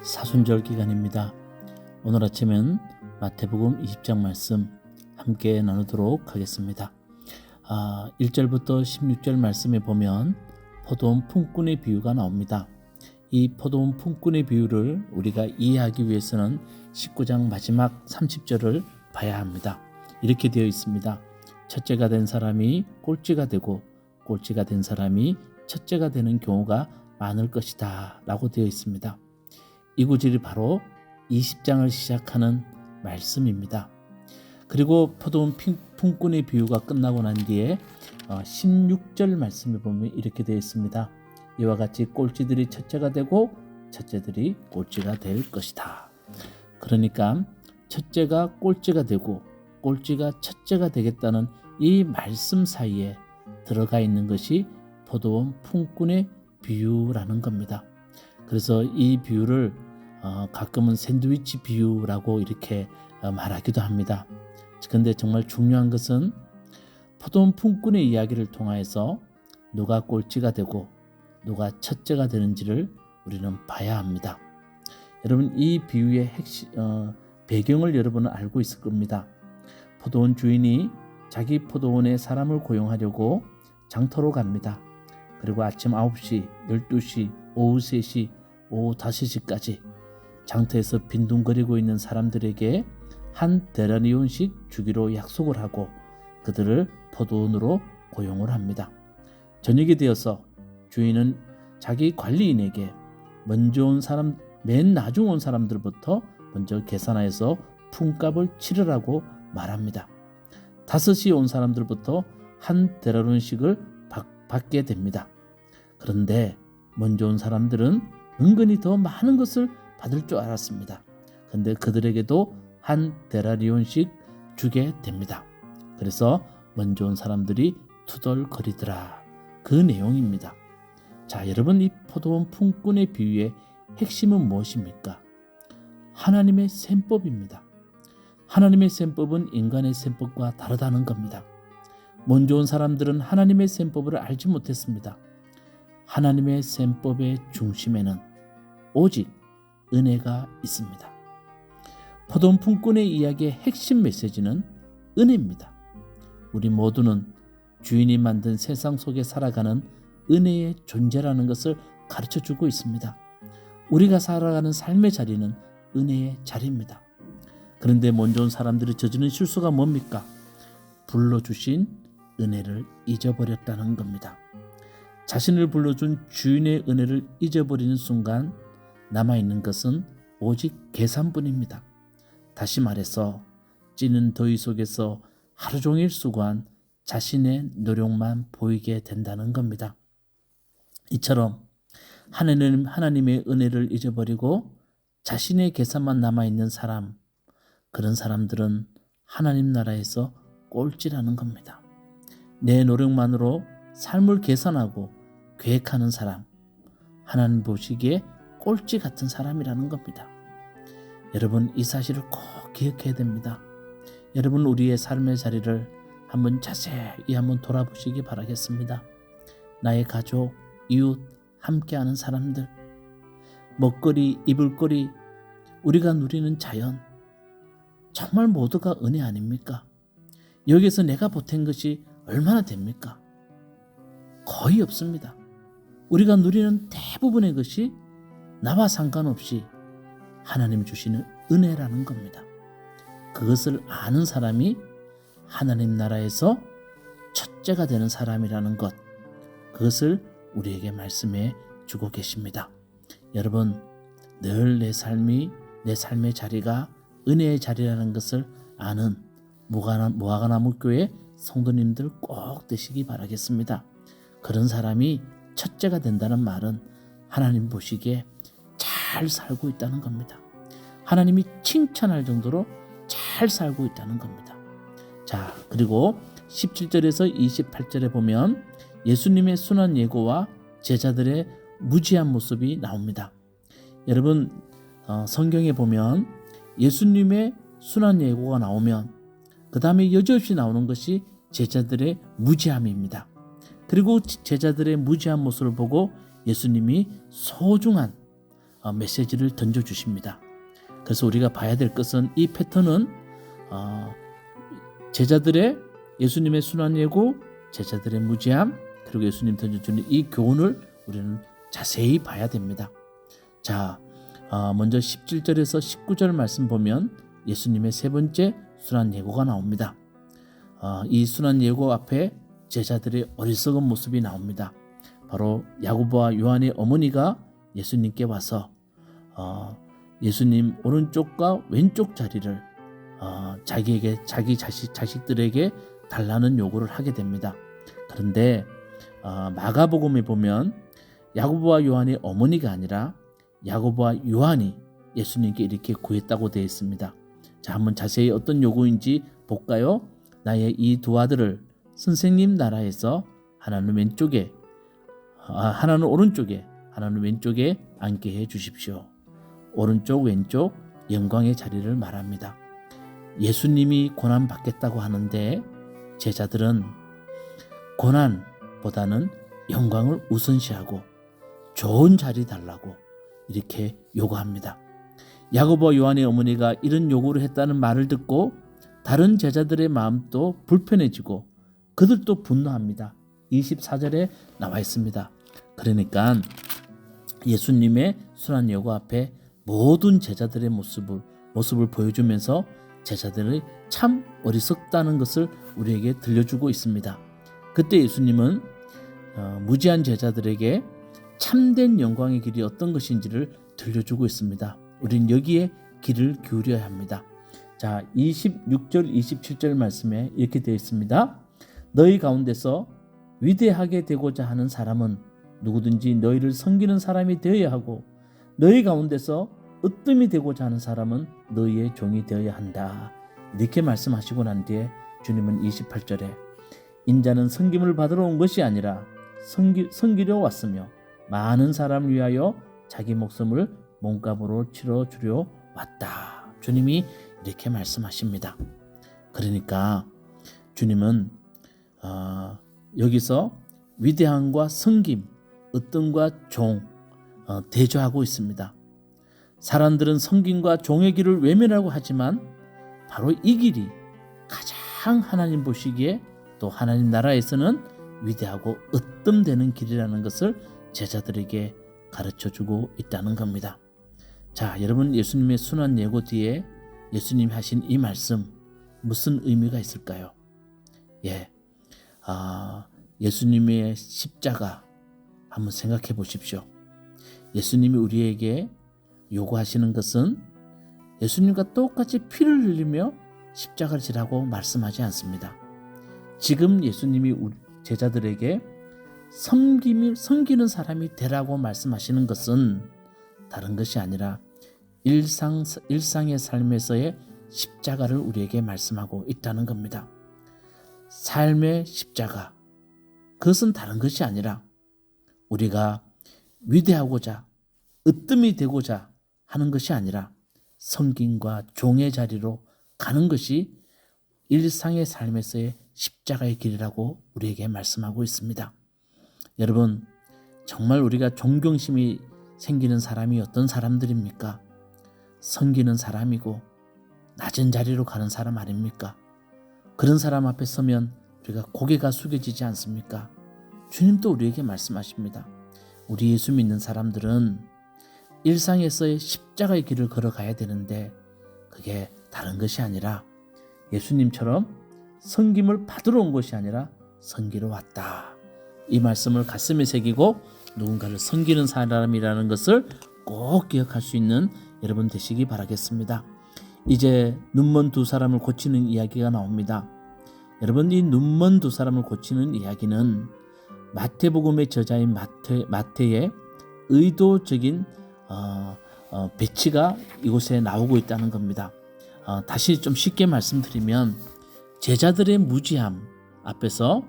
사순절 기간입니다. 오늘 아침은 마태복음 20장 말씀 함께 나누도록 하겠습니다. 1절부터 16절 말씀에 보면 포도원 품꾼의 비유가 나옵니다. 이 포도원 품꾼의 비유를 우리가 이해하기 위해서는 19장 마지막 30절을 봐야 합니다. 이렇게 되어 있습니다. 첫째가 된 사람이 꼴찌가 되고 꼴찌가 된 사람이 첫째가 되는 경우가 많을 것이다 라고 되어 있습니다. 이 구절이 바로 20장을 시작하는 말씀입니다. 그리고 포도원 품꾼의 비유가 끝나고 난 뒤에 16절 말씀에 보면 이렇게 되어 있습니다. 이와 같이 꼴찌들이 첫째가 되고 첫째들이 꼴찌가 될 것이다. 그러니까 첫째가 꼴찌가 되고 꼴찌가 첫째가 되겠다는 이 말씀 사이에 들어가 있는 것이 포도원 품꾼의 비유라는 겁니다. 그래서 이 비유를 가끔은 샌드위치 비유라고 이렇게 말하기도 합니다. 그런데 정말 중요한 것은 포도원 품꾼의 이야기를 통해서 누가 꼴찌가 되고 누가 첫째가 되는지를 우리는 봐야 합니다. 여러분, 이 비유의 배경을 여러분은 알고 있을 겁니다. 포도원 주인이 자기 포도원에 사람을 고용하려고 장터로 갑니다. 그리고 아침 9시, 12시, 오후 3시, 오후 5시까지 장터에서 빈둥거리고 있는 사람들에게 한 데나리온씩 주기로 약속을 하고 그들을 포도원으로 고용을 합니다. 저녁이 되어서 주인은 자기 관리인에게 먼저 온 사람, 맨 나중 온 사람들부터 먼저 계산해서 품값을 치르라고 말합니다. 5시에 온 사람들부터 한 데나리온씩을 받게 됩니다. 그런데 먼저 온 사람들은 은근히 더 많은 것을 받을 줄 알았습니다. 그런데 그들에게도 한 데나리온씩 주게 됩니다. 그래서 먼저 온 사람들이 투덜거리더라. 그 내용입니다. 자, 여러분, 이 포도원 품꾼의 비유의 핵심은 무엇입니까? 하나님의 셈법입니다. 하나님의 셈법은 인간의 셈법과 다르다는 겁니다. 먼저 온 사람들은 하나님의 셈법을 알지 못했습니다. 하나님의 셈법의 중심에는 오직 은혜가 있습니다. 포도원 품꾼의 이야기의 핵심 메시지는 은혜입니다. 우리 모두는 주인이 만든 세상 속에 살아가는 은혜의 존재라는 것을 가르쳐주고 있습니다. 우리가 살아가는 삶의 자리는 은혜의 자리입니다. 그런데 먼저 온 사람들이 저지른 실수가 뭡니까? 불러주신 은혜를 잊어버렸다는 겁니다. 자신을 불러준 주인의 은혜를 잊어버리는 순간 남아있는 것은 오직 계산뿐입니다. 다시 말해서 찌는 더위 속에서 하루 종일 수고한 자신의 노력만 보이게 된다는 겁니다. 이처럼 하나님의 은혜를 잊어버리고 자신의 계산만 남아있는 사람, 그런 사람들은 하나님 나라에서 꼴찌라는 겁니다. 내 노력만으로 삶을 계산하고 계획하는 사람, 하나님 보시기에 꼴찌 같은 사람이라는 겁니다. 여러분, 이 사실을 꼭 기억해야 됩니다. 여러분, 우리의 삶의 자리를 한번 자세히 한번 돌아보시기 바라겠습니다. 나의 가족, 이웃, 함께하는 사람들, 먹거리, 입을거리, 우리가 누리는 자연, 정말 모두가 은혜 아닙니까? 여기서 내가 보탠 것이 얼마나 됩니까? 거의 없습니다. 우리가 누리는 대부분의 것이 나와 상관없이 하나님 주시는 은혜라는 겁니다. 그것을 아는 사람이 하나님 나라에서 첫째가 되는 사람이라는 것, 그것을 우리에게 말씀해 주고 계십니다. 여러분, 늘 내 삶의 자리가 은혜의 자리라는 것을 아는 무화과나무 교회 성도님들 꼭 되시기 바라겠습니다. 그런 사람이 첫째가 된다는 말은 하나님 보시기에 잘 살고 있다는 겁니다. 하나님이 칭찬할 정도로 잘 살고 있다는 겁니다. 자, 그리고 17절에서 28절에 보면 예수님의 순한 예고와 제자들의 무지한 모습이 나옵니다. 여러분, 성경에 보면 예수님의 순한 예고가 나오면 그 다음에 여지없이 나오는 것이 제자들의 무지함입니다. 그리고 제자들의 무지한 모습을 보고 예수님이 소중한 메시지를 던져주십니다. 그래서 우리가 봐야 될 것은 이 패턴은 제자들의 예수님의 순환 예고, 제자들의 무지함, 그리고 예수님 던져주는 이 교훈을 우리는 자세히 봐야 됩니다. 자, 먼저 17절에서 19절 말씀 보면 예수님의 세 번째 순환 예고가 나옵니다. 이 순환 예고 앞에 제자들의 어리석은 모습이 나옵니다. 바로 야고보와 요한의 어머니가 예수님께 와서 예수님 오른쪽과 왼쪽 자리를 자기에게, 자기 자식들에게 달라는 요구를 하게 됩니다. 그런데 마가복음에 보면 야고보와 요한의 어머니가 아니라 야고보와 요한이 예수님께 이렇게 구했다고 되어 있습니다. 자, 한번 자세히 어떤 요구인지 볼까요? 나의 이 두 아들을 선생님 나라에서 하나는 왼쪽에, 하나는 오른쪽에, 하나는 왼쪽에 앉게 해 주십시오. 오른쪽 왼쪽 영광의 자리를 말합니다. 예수님이 고난 받겠다고 하는데 제자들은 고난보다는 영광을 우선시하고 좋은 자리 달라고 이렇게 요구합니다. 야고보와 요한의 어머니가 이런 요구를 했다는 말을 듣고 다른 제자들의 마음도 불편해지고 그들도 분노합니다. 24절에 나와 있습니다. 그러니까 예수님의 순환 예고 앞에 모든 제자들의 모습을 보여주면서 제자들이 참 어리석다는 것을 우리에게 들려주고 있습니다. 그때 예수님은 무지한 제자들에게 참된 영광의 길이 어떤 것인지를 들려주고 있습니다. 우리는 여기에 귀를 기울여야 합니다. 자, 26절 27절 말씀에 이렇게 되어 있습니다. 너희 가운데서 위대하게 되고자 하는 사람은 누구든지 너희를 섬기는 사람이 되어야 하고 너희 가운데서 으뜸이 되고자 하는 사람은 너희의 종이 되어야 한다. 이렇게 말씀하시고 난 뒤에 주님은 28절에 인자는 섬김을 받으러 온 것이 아니라 섬기려 왔으며 많은 사람을 위하여 자기 목숨을 몸값으로 치러주려 왔다. 주님이 이렇게 말씀하십니다. 그러니까 주님은 여기서 위대함과 섬김, 으뜸과 종 대조하고 있습니다. 사람들은 섬김과 종의 길을 외면하고 하지만 바로 이 길이 가장 하나님 보시기에 또 하나님 나라에서는 위대하고 으뜸되는 길이라는 것을 제자들에게 가르쳐주고 있다는 겁니다. 자, 여러분, 예수님의 순환 예고 뒤에 예수님이 하신 이 말씀 무슨 의미가 있을까요? 예수님의 십자가 한번 생각해 보십시오. 예수님이 우리에게 요구하시는 것은 예수님과 똑같이 피를 흘리며 십자가를 지라고 말씀하지 않습니다. 지금 예수님이 우리 제자들에게 섬기는 사람이 되라고 말씀하시는 것은 다른 것이 아니라 일상의 삶에서의 십자가를 우리에게 말씀하고 있다는 겁니다. 삶의 십자가, 그것은 다른 것이 아니라 우리가 위대하고자 으뜸이 되고자 하는 것이 아니라 섬김과 종의 자리로 가는 것이 일상의 삶에서의 십자가의 길이라고 우리에게 말씀하고 있습니다. 여러분, 정말 우리가 존경심이 생기는 사람이 어떤 사람들입니까? 섬기는 사람이고 낮은 자리로 가는 사람 아닙니까? 그런 사람 앞에 서면 우리가 고개가 숙여지지 않습니까? 주님도 우리에게 말씀하십니다. 우리 예수 믿는 사람들은 일상에서의 십자가의 길을 걸어가야 되는데 그게 다른 것이 아니라 예수님처럼 섬김을 받으러 온 것이 아니라 섬기러 왔다. 이 말씀을 가슴에 새기고 누군가를 섬기는 사람이라는 것을 꼭 기억할 수 있는 여러분 되시기 바라겠습니다. 이제 눈먼 두 사람을 고치는 이야기가 나옵니다. 여러분, 이 눈먼 두 사람을 고치는 이야기는 마태복음의 저자인 마태의 의도적인 배치가 이곳에 나오고 있다는 겁니다. 다시 좀 쉽게 말씀드리면 제자들의 무지함 앞에서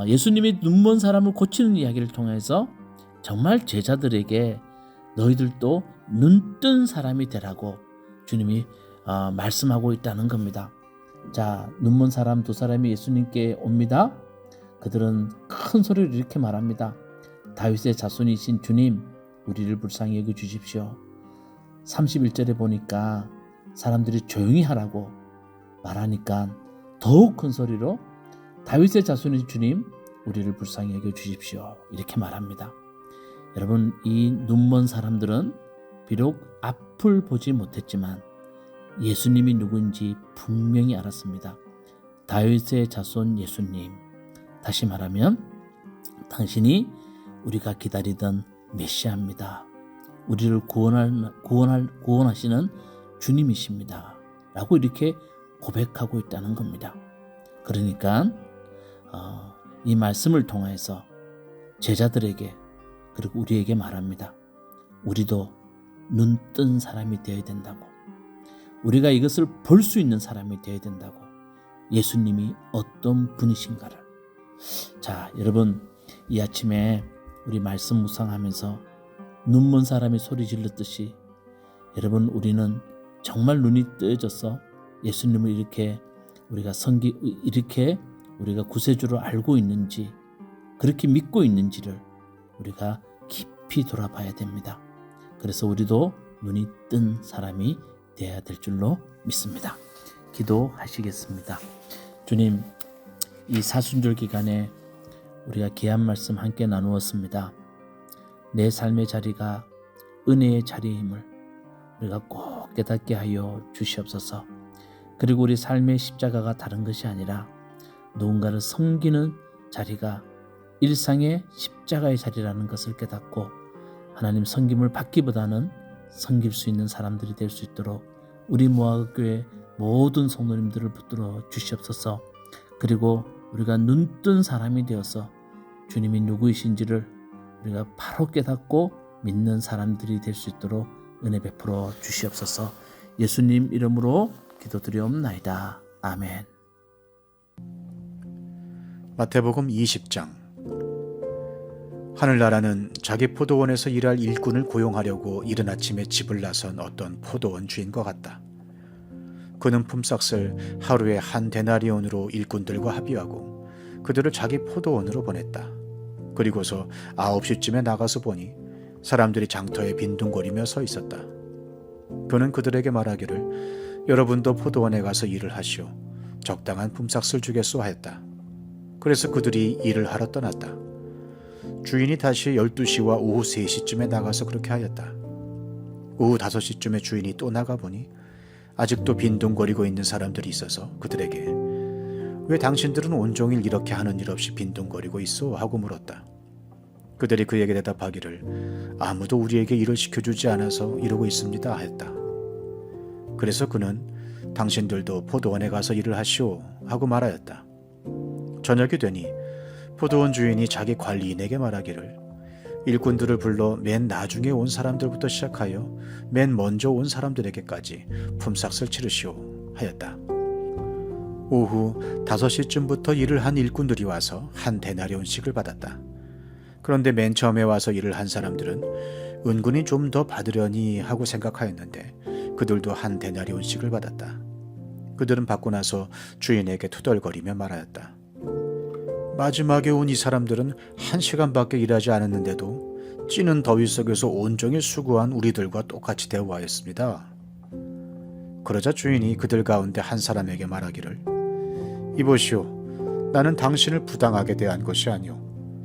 예수님이 눈먼 사람을 고치는 이야기를 통해서 정말 제자들에게 너희들도 눈뜬 사람이 되라고 주님이 말씀하고 있다는 겁니다. 자, 눈먼 사람 두 사람이 예수님께 옵니다. 그들은 큰 소리로 이렇게 말합니다. 다윗의 자손이신 주님, 우리를 불쌍히 여겨 주십시오. 31절에 보니까 사람들이 조용히 하라고 말하니까 더욱 큰 소리로 다윗의 자손의 주님, 우리를 불쌍히 여겨 주십시오. 이렇게 말합니다. 여러분, 이 눈먼 사람들은 비록 앞을 보지 못했지만 예수님이 누구인지 분명히 알았습니다. 다윗의 자손 예수님, 다시 말하면 당신이 우리가 기다리던 메시아입니다. 우리를 구원하시는 주님이십니다. 라고 이렇게 고백하고 있다는 겁니다. 그러니까 이 말씀을 통해서 제자들에게 그리고 우리에게 말합니다. 우리도 눈 뜬 사람이 되어야 된다고. 우리가 이것을 볼 수 있는 사람이 되어야 된다고. 예수님이 어떤 분이신가를. 자, 여러분, 이 아침에 우리 말씀 묵상하면서 눈먼 사람이 소리 질렀듯이 여러분, 우리는 정말 눈이 뜨여져서 예수님을 이렇게 우리가 구세주로 알고 있는지, 그렇게 믿고 있는지를 우리가 깊이 돌아봐야 됩니다. 그래서 우리도 눈이 뜬 사람이 되어야 될 줄로 믿습니다. 기도하시겠습니다. 주님, 이 사순절 기간에 우리가 귀한 말씀 함께 나누었습니다. 내 삶의 자리가 은혜의 자리임을 우리가 꼭 깨닫게 하여 주시옵소서. 그리고 우리 삶의 십자가가 다른 것이 아니라 누군가를 섬기는 자리가 일상의 십자가의 자리라는 것을 깨닫고 하나님 섬김을 받기보다는 섬길 수 있는 사람들이 될 수 있도록 우리 모아교회 모든 성도님들을 붙들어 주시옵소서. 그리고 우리가 눈뜬 사람이 되어서 주님이 누구이신지를 우리가 바로 깨닫고 믿는 사람들이 될 수 있도록 은혜 베풀어 주시옵소서. 예수님 이름으로 기도드리옵나이다. 아멘. 마태복음 20장. 하늘나라는 자기 포도원에서 일할 일꾼을 고용하려고 이른 아침에 집을 나선 어떤 포도원 주인과 같다. 그는 품삯을 하루에 한 데나리온으로 일꾼들과 합의하고 그들을 자기 포도원으로 보냈다. 그리고서 9시쯤에 나가서 보니 사람들이 장터에 빈둥거리며 서 있었다. 그는 그들에게 말하기를 여러분도 포도원에 가서 일을 하시오. 적당한 품삯을 주겠소 하였다. 그래서 그들이 일을 하러 떠났다. 주인이 다시 12시와 오후 3시쯤에 나가서 그렇게 하였다. 오후 5시쯤에 주인이 또 나가보니 아직도 빈둥거리고 있는 사람들이 있어서 그들에게 왜 당신들은 온종일 이렇게 하는 일 없이 빈둥거리고 있어? 하고 물었다. 그들이 그에게 대답하기를 아무도 우리에게 일을 시켜주지 않아서 이러고 있습니다 하였다. 그래서 그는 당신들도 포도원에 가서 일을 하시오 하고 말하였다. 저녁이 되니 포도원 주인이 자기 관리인에게 말하기를 일꾼들을 불러 맨 나중에 온 사람들부터 시작하여 맨 먼저 온 사람들에게까지 품삯을 치르시오 하였다. 오후 5시쯤부터 일을 한 일꾼들이 와서 한 데나리온씩을 받았다. 그런데 맨 처음에 와서 일을 한 사람들은 은근히 좀 더 받으려니 하고 생각하였는데 그들도 한 데나리온씩을 받았다. 그들은 받고 나서 주인에게 투덜거리며 말하였다. 마지막에 온 이 사람들은 1시간밖에 일하지 않았는데도 찌는 더위 속에서 온종일 수고한 우리들과 똑같이 대우하였습니다. 그러자 주인이 그들 가운데 한 사람에게 말하기를 이보시오, 나는 당신을 부당하게 대한 것이 아니오.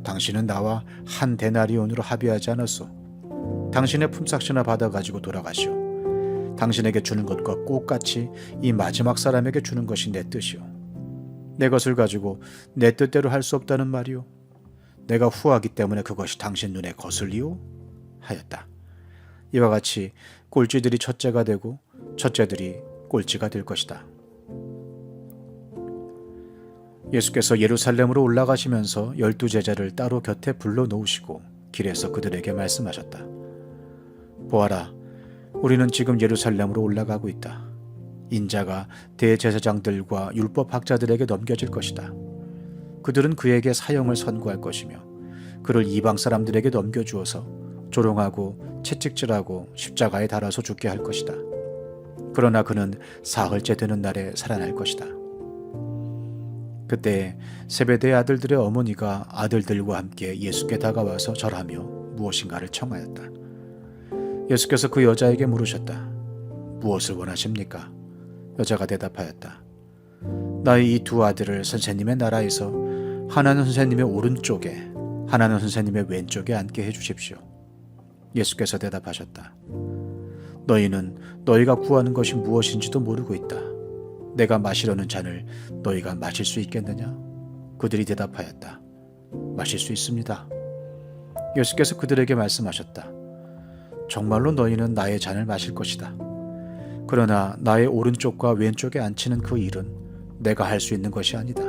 당신은 나와 한 데나리온으로 합의하지 않았소. 당신의 품삯이나 받아가지고 돌아가시오. 당신에게 주는 것과 똑같이 이 마지막 사람에게 주는 것이 내 뜻이오. 내 것을 가지고 내 뜻대로 할 수 없다는 말이오. 내가 후하기 때문에 그것이 당신 눈에 거슬리오? 하였다. 이와 같이 꼴찌들이 첫째가 되고 첫째들이 꼴찌가 될 것이다. 예수께서 예루살렘으로 올라가시면서 12제자를 따로 곁에 불러놓으시고 길에서 그들에게 말씀하셨다. 보아라, 우리는 지금 예루살렘으로 올라가고 있다. 인자가 대제사장들과 율법학자들에게 넘겨질 것이다. 그들은 그에게 사형을 선고할 것이며 그를 이방 사람들에게 넘겨주어서 조롱하고 채찍질하고 십자가에 달아서 죽게 할 것이다. 그러나 그는 사흘째 되는 날에 살아날 것이다. 그때 세베대의 아들들의 어머니가 아들들과 함께 예수께 다가와서 절하며 무엇인가를 청하였다. 예수께서 그 여자에게 물으셨다. 무엇을 원하십니까? 여자가 대답하였다. 나의 이 두 아들을 선생님의 나라에서 하나는 선생님의 오른쪽에 하나는 선생님의 왼쪽에 앉게 해주십시오. 예수께서 대답하셨다. 너희는 너희가 구하는 것이 무엇인지도 모르고 있다. 내가 마시려는 잔을 너희가 마실 수 있겠느냐? 그들이 대답하였다. 마실 수 있습니다. 예수께서 그들에게 말씀하셨다. 정말로 너희는 나의 잔을 마실 것이다. 그러나 나의 오른쪽과 왼쪽에 앉히는 그 일은 내가 할 수 있는 것이 아니다.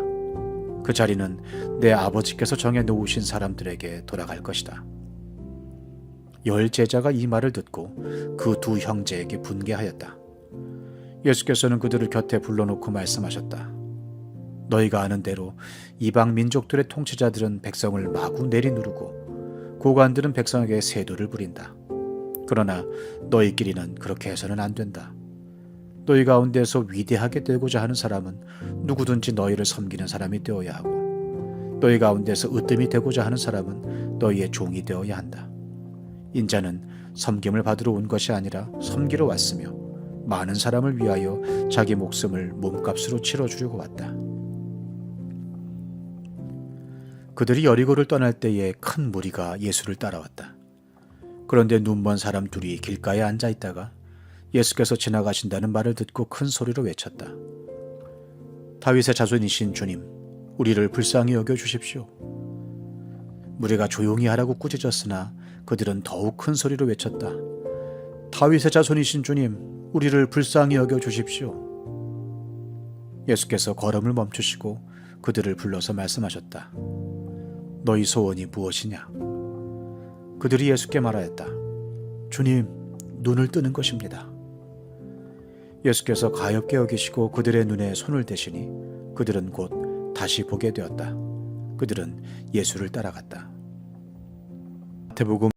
그 자리는 내 아버지께서 정해 놓으신 사람들에게 돌아갈 것이다. 10 제자가 이 말을 듣고 그 두 형제에게 분개하였다. 예수께서는 그들을 곁에 불러놓고 말씀하셨다. 너희가 아는 대로 이방 민족들의 통치자들은 백성을 마구 내리누르고 고관들은 백성에게 세도를 부린다. 그러나 너희끼리는 그렇게 해서는 안 된다. 너희 가운데서 위대하게 되고자 하는 사람은 누구든지 너희를 섬기는 사람이 되어야 하고 너희 가운데서 으뜸이 되고자 하는 사람은 너희의 종이 되어야 한다. 인자는 섬김을 받으러 온 것이 아니라 섬기러 왔으며 많은 사람을 위하여 자기 목숨을 몸값으로 치러주려고 왔다. 그들이 여리고를 떠날 때에 큰 무리가 예수를 따라왔다. 그런데 눈먼 사람 둘이 길가에 앉아 있다가 예수께서 지나가신다는 말을 듣고 큰 소리로 외쳤다. 다윗의 자손이신 주님, 우리를 불쌍히 여겨 주십시오. 무리가 조용히 하라고 꾸짖었으나 그들은 더욱 큰 소리로 외쳤다. 다윗의 자손이신 주님, 우리를 불쌍히 여겨 주십시오. 예수께서 걸음을 멈추시고 그들을 불러서 말씀하셨다. 너희 소원이 무엇이냐? 그들이 예수께 말하였다. 주님, 눈을 뜨는 것입니다. 예수께서 가엾게 여기시고 그들의 눈에 손을 대시니 그들은 곧 다시 보게 되었다. 그들은 예수를 따라갔다. 마태복음